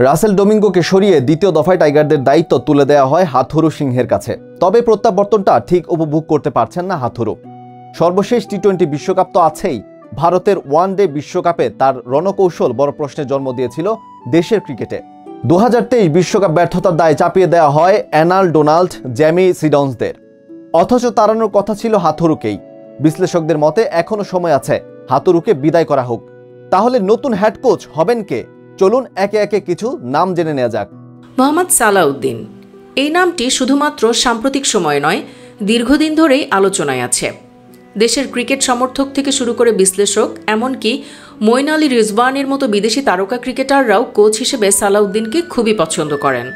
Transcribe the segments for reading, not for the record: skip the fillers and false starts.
রাসেল ডোমিঙ্গোকে সরিয়ে দ্বিতীয় দফায় টাইগারদের দায়িত্ব তুলে দেওয়া হয় হাথুরু সিংহের কাছে। তবে প্রত্যাবর্তনটা ঠিক উপভোগ করতে পারছেন না হাথুরু। সর্বশেষ টি-20 বিশ্বকাপ তো আছেই, ভারতের ওয়ানডে বিশ্বকাপে তার রণকৌশল বড় প্রশ্নের জন্ম দিয়েছিল দেশের ক্রিকেটে। 2023 বিশ্বকাপ ব্যর্থতার দায় চাপিয়ে দেওয়া হয় অ্যানাল ডোনাল্ড, জ্যামি সিডন্সদের। অথচ তাড়ানোর কথা ছিল হাথুরুকেই। বিশ্লেষকদের মতে এখনো সময় আছে হাথুরুকে বিদায় করা হোক। তাহলে নতুন হেড কোচ হবেন কে? চলুন একে একে কিছু নাম জেনে নেওয়া যাক। মোহাম্মদ সালাউদ্দিন এই নামটি শুধুমাত্র সাম্প্রতিক সময় নয়, দীর্ঘদিন ধরেই আলোচনায় আছে। দেশের ক্রিকেট সমর্থক থেকে শুরু করে বিশ্লেষক, এমনকি মঈন আলী রিজওয়ানের মতো বিদেশি তারকা ক্রিকেটাররাও কোচ হিসেবে সালাউদ্দিনকে খুবই পছন্দ করেন।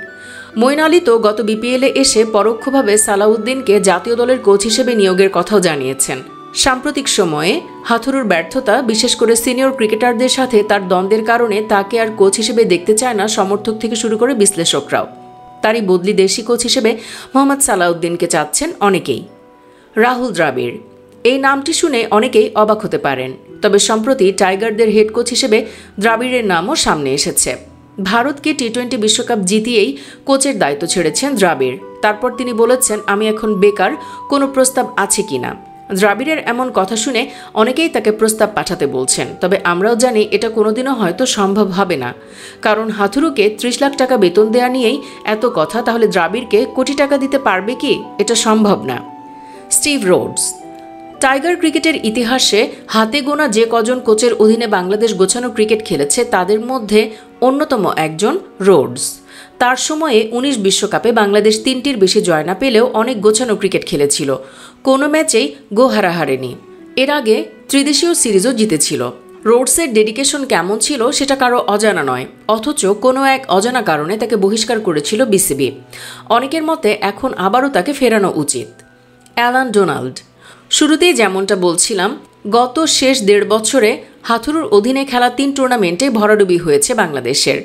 মঈন আলী তো গত বিপিএলে এসে পরোক্ষভাবে সালাউদ্দিনকে জাতীয় দলের কোচ হিসেবে নিয়োগের কথাও জানিয়েছেন। সাম্প্রতিক সময়ে হাথুরুর ব্যর্থতা, বিশেষ করে সিনিয়র ক্রিকেটারদের সাথে তার দ্বন্দ্বের কারণে তাকে আর কোচ হিসেবে দেখতে চায় না সমর্থক থেকে শুরু করে বিশ্লেষকরাও। তারই বদলি দেশি কোচ হিসেবে মোহাম্মদ সালাউদ্দিনকে চাচ্ছেন অনেকেই। রাহুল দ্রাবিড় এই নামটি শুনে অনেকেই অবাক হতে পারেন, তবে সম্প্রতি টাইগারদের হেড কোচ হিসেবে দ্রাবিড়ের নামও সামনে এসেছে। ভারতকে টি-20 বিশ্বকাপ জিতিয়েই কোচের দায়িত্ব ছেড়েছেন দ্রাবিড়। তারপর তিনি বলেছেন, আমি এখন বেকার, কোনো প্রস্তাব আছে কিনা। দ্রাবিড়ের এমন কথা শুনে অনেকেই তাকে প্রস্তাব পাঠাতে বলছেন, তবে আমরাও জানি এটা কোনোদিনও হয়তো সম্ভব হবে না। কারণ হাথুরুকে 30 লাখ টাকা বেতন দেয়া নিয়েই এত কথা, তাহলে দ্রাবিড়কে কোটি টাকা দিতে পারবে কি? এটা সম্ভব না। স্টিভ রোডস টাইগার ক্রিকেটের ইতিহাসে হাতে গোনা যে কজন কোচের অধীনে বাংলাদেশ গোছানো ক্রিকেট খেলেছে তাদের মধ্যে অন্যতম একজন রোডস। তার সময়ে 19 বিশ্বকাপে বাংলাদেশ 3টির বেশি জয় না পেলেও অনেক গোছানো ক্রিকেট খেলেছিল, কোনো ম্যাচেই গো হারাহারেনি। এর আগে ত্রিদেশীয় সিরিজও জিতেছিল। রোডসের ডেডিকেশন কেমন ছিল সেটা কারো অজানা নয়, অথচ কোনো এক অজানা কারণে তাকে বহিষ্কার করেছিল বিসিবি। অনেকের মতে এখন আবারও তাকে ফেরানো উচিত। অ্যালান ডোনাল্ড শুরুতেই যেমনটা বলছিলাম, গত শেষ 1.5 বছরে হাথুরুর অধীনে খেলা 3 টুর্নামেন্টে ভরাডুবি হয়েছে বাংলাদেশের।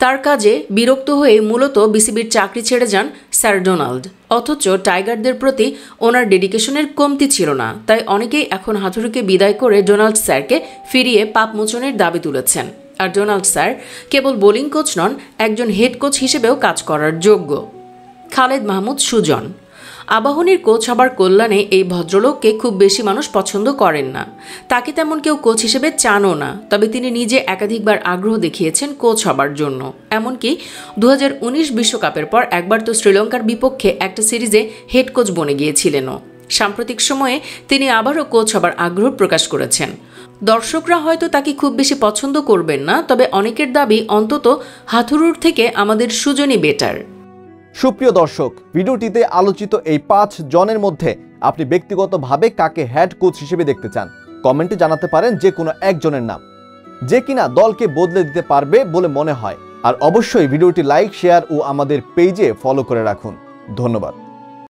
তার কাজে বিরক্ত হয়ে মূলত বিসিবির চাকরি ছেড়ে যান স্যার ডোনাল্ড। অথচ টাইগারদের প্রতি ওনার ডেডিকেশনের কমতি ছিল না, তাই অনেকেই এখন হাথুরুকে বিদায় করে ডোনাল্ড স্যারকে ফিরিয়ে পাপ মোচনের দাবি তুলেছেন। আর ডোনাল্ড স্যার কেবল বোলিং কোচ নন, একজন হেড কোচ হিসেবেও কাজ করার যোগ্য। খালেদ মাহমুদ সুজন আবাহনীর কোচ হবার কল্যাণে এই ভদ্রলোককে খুব বেশি মানুষ পছন্দ করেন না, তাকে তেমন কেউ কোচ হিসেবে চানও না। তবে তিনি নিজে একাধিকবার আগ্রহ দেখিয়েছেন কোচ হবার জন্য। এমনকি 2019 বিশ্বকাপের পর একবার তো শ্রীলঙ্কার বিপক্ষে একটা সিরিজে হেড কোচ বনে গিয়েছিলেনও। সাম্প্রতিক সময়ে তিনি আবারও কোচ হবার আগ্রহ প্রকাশ করেছেন। দর্শকরা হয়তো তাকে খুব বেশি পছন্দ করবেন না, তবে অনেকের দাবি অন্তত হাথুরুর থেকে আমাদের সুজনই বেটার। সুপ্রিয় দর্শক, ভিডিওটিতে আলোচিত এই 5 জনের মধ্যে আপনি ব্যক্তিগতভাবে কাকে হেড কোচ হিসেবে দেখতে চান? কমেন্টে জানাতে পারেন যে কোনো একজনের নাম, যে কিনা দলকে বদলে দিতে পারবে বলে মনে হয়। আর অবশ্যই ভিডিওটি লাইক, শেয়ার ও আমাদের পেজে ফলো করে রাখুন। ধন্যবাদ।